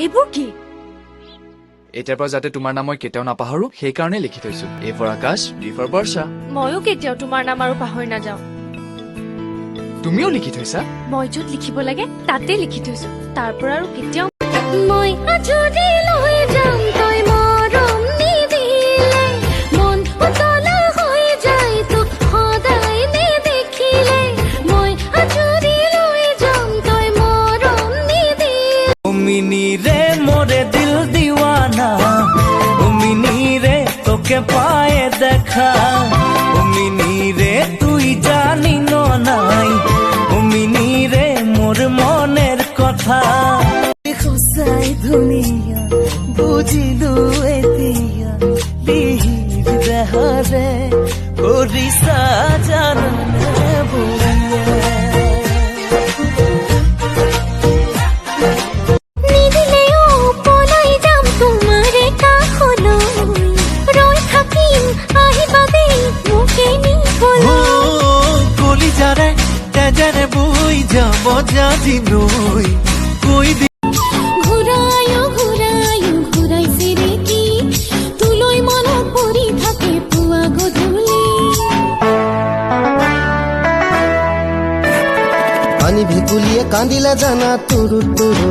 এইবোৰ কি? এতিয়াৰ পৰা যাতে তোমাৰ নাম মই কেতিয়াও নাপাহৰো সেইকাৰণে লিখি থৈছো। এ ফৰ আকাশ, বি ফৰ বৰ্ষা। ময়ো কেতিয়াও তোমাৰ নাম আৰু পাহৰি নাযাওঁ। তুমিও লিখি থৈছা? মই য'ত লিখিব লাগে তাতে লিখি থৈছো। তাৰ পৰা আৰু কেতিয়াও মই আজৰি লৈ যাম তই মৰম নিদিলে মন উতলা হৈ যায় তোক সদায় নেদেখিলে মই আজৰি লৈ যাম তই মৰম নিদিলে মিনি রে মোরে দিল দিওয়ানা ও মিনি রে তোকে পায়ে দেখা ও মিনি রে তুই জানি নাই ও মিনি রে মোর মনের কথা খুশাই দুনিয়া বুঝিলু এতিয়া লিহির দেহরে করিসা জাননে বুঝিয়া তেজারে বই যাব জাতি নই কই ঘুরায়ো ঘুরায়ো ঘুরাই ফিরে কি তুলই মনত পৰি থাকে পুৱা গধূলি পানী ভেকুলিয়ে কান্দিলে জানা তুৰু তুৰু